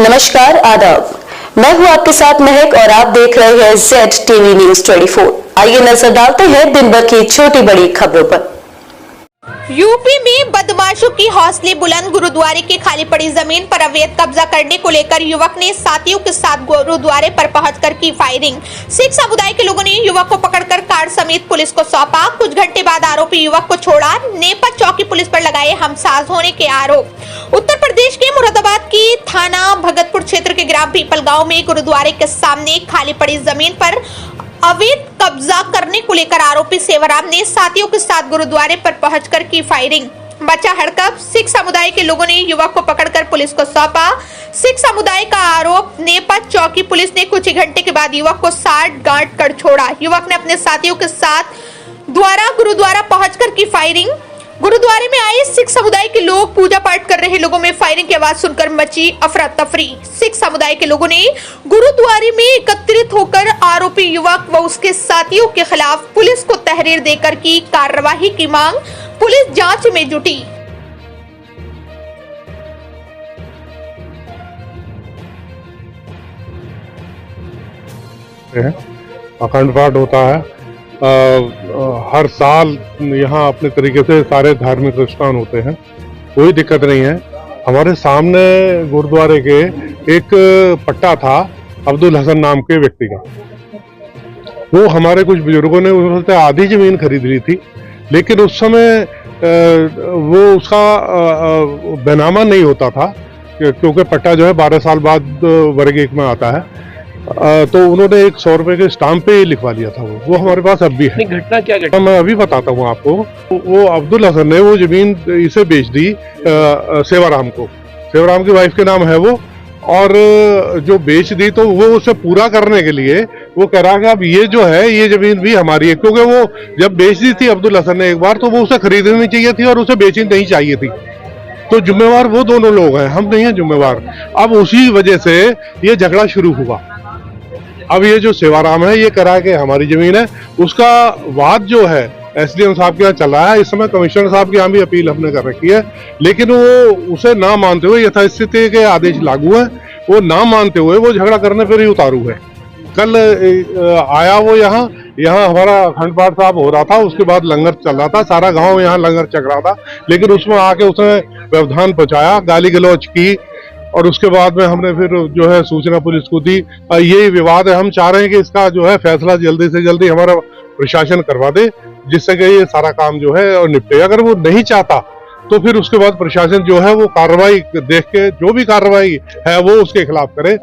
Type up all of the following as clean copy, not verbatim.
नमस्कार, आदाब। मैं हूं आपके साथ महक और आप देख रहे हैं ZTV News 24। आइए नजर डालते हैं दिन भर की छोटी बड़ी खबरों पर। यूपी में बदमाशों की हौसले बुलंद। गुरुद्वारे की खाली पड़ी जमीन पर अवैध कब्जा करने को लेकर युवक ने साथियों के साथ गुरुद्वारे पर पहुंचकर की फायरिंग। सिख समुदाय के लोगों ने युवक को पकड़कर कार समेत पुलिस को सौंपा। कुछ घंटे बाद आरोपी युवक को छोड़ा। नेपथ चौकी पुलिस पर लगाए हमसाज होने के आरोप। उत्तर प्रदेश के मुरादाबाद की थाना भगतपुर क्षेत्र के ग्राम पीपल गाँव में गुरुद्वारे के सामने खाली पड़ी जमीन पर अवैध कब्जा करने को लेकर आरोपी सेवाराम ने साथियों के साथ गुरुद्वारे पर पहुंचकर की फायरिंग। बचा हड़कंप। सिख समुदाय के लोगों ने युवक को पकड़कर पुलिस को सौंपा। सिख समुदाय का आरोप। नेपथ चौकी पुलिस ने कुछ ही घंटे के बाद युवक को साठ गांठ कर छोड़ा। युवक ने अपने साथियों के साथ गुरुद्वारा पहुंचकर की फायरिंग। गुरुद्वारे में आए सिख समुदाय के लोग पूजा पाठ कर रहे लोगों में फायरिंग की आवाज सुनकर मची अफरा तफरी। सिख समुदाय के लोगों ने गुरुद्वारे में एकत्रित होकर आरोपी युवक व उसके साथियों के खिलाफ पुलिस को तहरीर देकर की कार्रवाई की मांग। पुलिस जांच में जुटी। अखंड पाठ होता है। हर साल यहाँ अपने तरीके से सारे धार्मिक अनुष्ठान होते हैं, कोई दिक्कत नहीं है। हमारे सामने गुरुद्वारे के एक पट्टा था अब्दुल हसन नाम के व्यक्ति का। वो हमारे कुछ बुजुर्गों ने उससे आधी जमीन खरीद ली थी, लेकिन उस समय वो उसका बैनामा नहीं होता था, क्योंकि पट्टा जो है 12 साल बाद वर्ग एक में आता है। तो उन्होंने 100 रुपए के स्टाम्प पे लिखवा लिया था। वो हमारे पास अब भी है। घटना क्या घटना? मैं अभी बताता हूँ आपको। वो अब्दुल हसन ने वो जमीन इसे बेच दी सेवाराम को। सेवाराम की वाइफ के नाम है वो, और जो बेच दी तो वो उसे पूरा करने के लिए वो कह रहा कि अब ये जो है ये जमीन भी हमारी है, क्योंकि वो जब बेच दी थी अब्दुल हसन ने एक बार, तो वो उसे खरीदनी चाहिए थी और उसे बेचनी नहीं चाहिए थी। तो जिम्मेवार वो दोनों लोग हैं, हम नहीं है जिम्मेवार। अब उसी वजह से ये झगड़ा शुरू हुआ। अब ये जो सेवाराम है ये करा के हमारी जमीन है, उसका वाद जो है SDM साहब के यहाँ चल रहा है। इस समय कमिश्नर साहब के यहाँ भी अपील हमने कर रखी है, लेकिन वो उसे ना मानते हुए, यथास्थिति के आदेश लागू है, वो ना मानते हुए वो झगड़ा करने पर ही उतारू है। कल आया वो यहाँ हमारा अखंड पाठ साहब हो रहा था, उसके बाद लंगर चल रहा था, सारा गाँव यहाँ लंगर चल रहा था, लेकिन उसमें आके उसने व्यवधान पहुंचाया, गाली गलौज की, और उसके बाद में हमने फिर जो है सूचना पुलिस को दी। ये विवाद है, हम चाह रहे हैं कि इसका जो है फैसला जल्दी से जल्दी हमारा प्रशासन करवा दे, जिससे कि ये सारा काम जो है और निपटे। अगर वो नहीं चाहता तो फिर उसके बाद प्रशासन जो है वो कार्रवाई देख के जो भी कार्रवाई है वो उसके खिलाफ करे।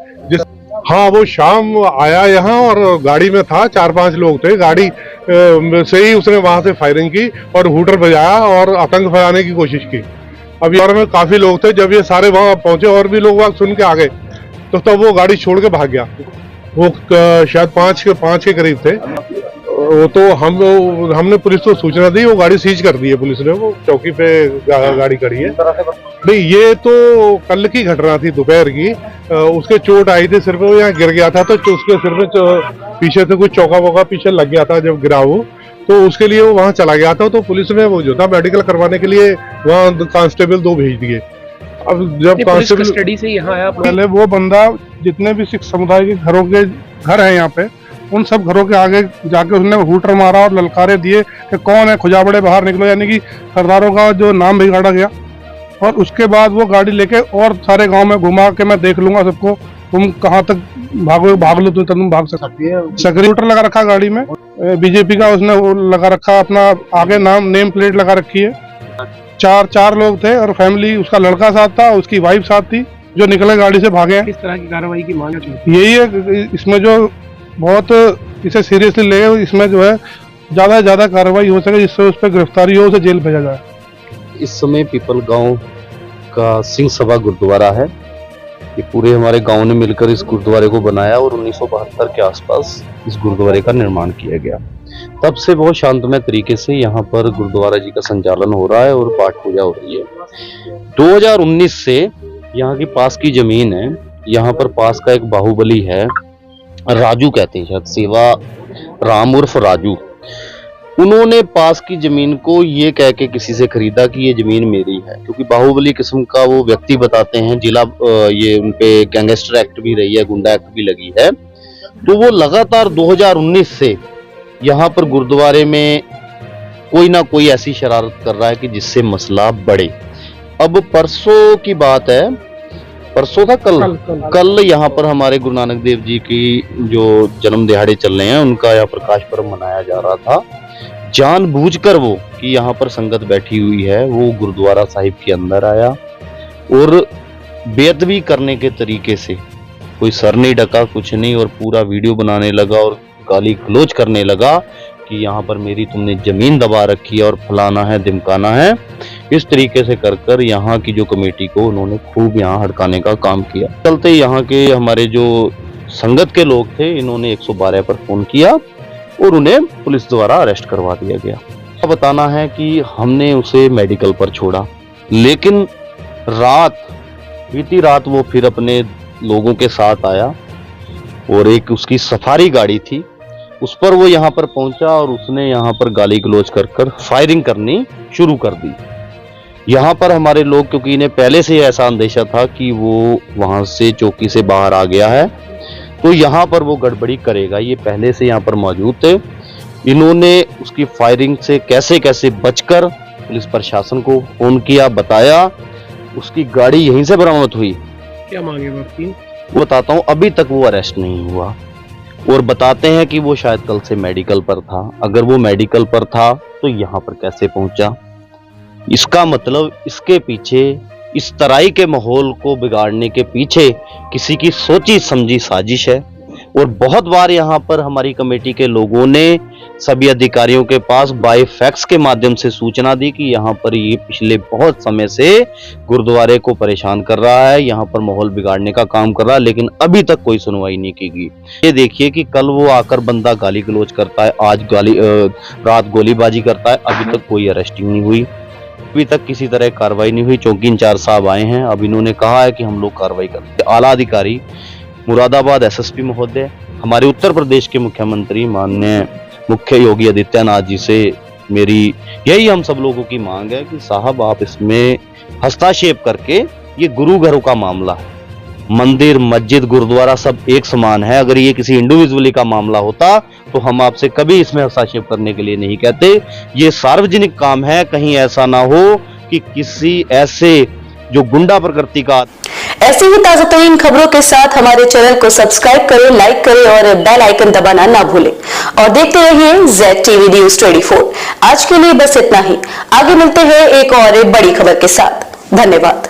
हाँ, वो शाम आया यहाँ और गाड़ी में था, 4-5 लोग थे। गाड़ी से ही उसने वहां से फायरिंग की और हूटर बजाया और आतंक फैलाने की कोशिश की। अब यार में काफी लोग थे, जब ये सारे वहां पहुंचे और भी लोग वहां सुन के आ गए, तो तब वो गाड़ी छोड़ के भाग गया। वो शायद 5 के करीब थे। वो तो हमने पुलिस को सूचना दी, वो गाड़ी सीज कर दी है पुलिस ने। वो चौकी पे गाड़ी खड़ी है। नहीं, ये तो कल की घटना थी दोपहर की। उसके चोट आई थी सिर पे, वो यहाँ गिर गया था, तो उसके सिर पे पीछे से कुछ चौका वोका पीछे लग गया था जब गिरा वो, तो उसके लिए वो वहां चला गया था। तो पुलिस ने वो जो था मेडिकल करवाने के लिए वहां कांस्टेबल 2 भेज दिए। अब जब कांस्टेबल स्टडी से यहाँ आया, पहले वो बंदा जितने भी सिख समुदाय के घर हैं यहाँ पे, उन सब घरों के आगे जाके उसने हूटर मारा और ललकारे दिए कि कौन है, खुजा बड़े बाहर निकलो, यानी कि सरदारों का जो नाम बिगाड़ा गया। और उसके बाद वो गाड़ी लेके और सारे गांव में घुमा के मैं देख लूंगा सबको, तुम कहाँ तक भाग लो, तुम भाग सकती है। सेक्रेटरी लगा रखा गाड़ी में, बीजेपी का उसने वो लगा रखा, अपना आगे नेम प्लेट लगा रखी है। चार लोग थे और फैमिली, उसका लड़का साथ था, उसकी वाइफ साथ थी, जो निकले गाड़ी से भागे हैं। किस तरह की कार्रवाई की मांग है? यही है, इसमें जो बहुत इसे सीरियसली ले, इसमें जो है ज्यादा से ज्यादा कार्रवाई हो सके, जिससे उस पर गिरफ्तारी हो, उसे जेल भेजा जाए। इस समय पीपल गांव का सिंह सभा गुरुद्वारा है। ये पूरे हमारे गांव ने मिलकर इस गुरुद्वारे को बनाया और 1972 के आसपास इस गुरुद्वारे का निर्माण किया गया। तब से बहुत शांतमय तरीके से यहाँ पर गुरुद्वारा जी का संचालन हो रहा है और पाठ पूजा हो रही है। 2019 से यहाँ की पास की जमीन है, यहाँ पर पास का एक बाहुबली है, राजू कहते हैं शायद, सेवा राम उर्फ राजू। उन्होंने पास की जमीन को ये कह के किसी से खरीदा कि ये जमीन मेरी है, क्योंकि बाहुबली किस्म का वो व्यक्ति बताते हैं। जिला ये उनपे गैंगस्टर एक्ट भी रही है, गुंडा एक्ट भी लगी है। तो वो लगातार 2019 से यहाँ पर गुरुद्वारे में कोई ना कोई ऐसी शरारत कर रहा है कि जिससे मसला बढ़े। अब परसों की बात है, परसों था कल यहाँ पर हमारे गुरु नानक देव जी की जो जन्म दिहाड़े चल रहे हैं, उनका यहाँ प्रकाश पर्व मनाया जा रहा था। जानबूझकर वो कि यहाँ पर संगत बैठी हुई है, वो गुरुद्वारा साहिब के अंदर आया और बेअदबी करने के तरीके से, कोई सर नहीं ढका, कुछ नहीं, और पूरा वीडियो बनाने लगा और गाली गलौज करने लगा कि यहाँ पर मेरी तुमने जमीन दबा रखी है और फलाना है धिमकाना है। इस तरीके से कर कर यहाँ की जो कमेटी को उन्होंने खूब यहाँ हड़काने का काम किया। चलते यहाँ के हमारे जो संगत के लोग थे, इन्होंने 112 पर फोन किया और उन्हें पुलिस द्वारा अरेस्ट करवा दिया गया। बताना है कि हमने उसे मेडिकल पर छोड़ा, लेकिन बीती रात वो फिर अपने लोगों के साथ आया और एक उसकी सफारी गाड़ी थी, उस पर वो यहाँ पर पहुंचा और उसने यहाँ पर गाली गलौज कर फायरिंग करनी शुरू कर दी। यहाँ पर हमारे लोग, क्योंकि इन्हें पहले से ऐसा अंदेशा था कि वो वहां से चौकी से बाहर आ गया है, तो यहाँ पर वो गड़बड़ी करेगा, ये पहले से यहाँ पर मौजूद थे। इन्होंने उसकी फायरिंग से कैसे कैसे बचकर पुलिस प्रशासन को फोन किया, बताया, उसकी गाड़ी यहीं से बरामद हुई। क्या मांगे आपकी? बताता हूँ, अभी तक वो अरेस्ट नहीं हुआ और बताते हैं कि वो शायद कल से मेडिकल पर था। अगर वो मेडिकल पर था तो यहाँ पर कैसे पहुंचा? इसका मतलब इसके पीछे, इस तराई के माहौल को बिगाड़ने के पीछे किसी की सोची समझी साजिश है। और बहुत बार यहाँ पर हमारी कमेटी के लोगों ने सभी अधिकारियों के पास बाय फैक्स के माध्यम से सूचना दी कि यहाँ पर ये पिछले बहुत समय से गुरुद्वारे को परेशान कर रहा है, यहाँ पर माहौल बिगाड़ने का काम कर रहा है, लेकिन अभी तक कोई सुनवाई नहीं की गई। ये देखिए कि कल वो आकर बंदा गाली गलौज करता है, आज रात गोलीबाजी करता है, अभी तक कोई अरेस्टिंग नहीं हुई, अभी तक किसी तरह कार्रवाई नहीं हुई। चौकी इंचार्ज साहब आए हैं, अब इन्होंने कहा है कि हम लोग कार्रवाई करते। आला अधिकारी मुरादाबाद एसएसपी महोदय, हमारे उत्तर प्रदेश के मुख्यमंत्री माननीय मुख्य योगी आदित्यनाथ जी से मेरी यही हम सब लोगों की मांग है कि साहब आप इसमें हस्तक्षेप करके, ये गुरु घरों का मामला है, मंदिर मस्जिद गुरुद्वारा सब एक समान है। अगर ये किसी इंडिविजुअली का मामला होता तो हम आपसे कभी इसमें हस्तक्षेप करने के लिए नहीं कहते। ये सार्वजनिक काम है, कहीं ऐसा ना हो कि किसी ऐसे जो गुंडा प्रकृति का। ऐसी ही ताजा तरीन खबरों के साथ हमारे चैनल को सब्सक्राइब करें, लाइक करें और बेल आइकन दबाना ना भूलें। और देखते रहिए ZTV News 24। आज के लिए बस इतना ही, आगे मिलते हैं एक और बड़ी खबर के साथ। धन्यवाद।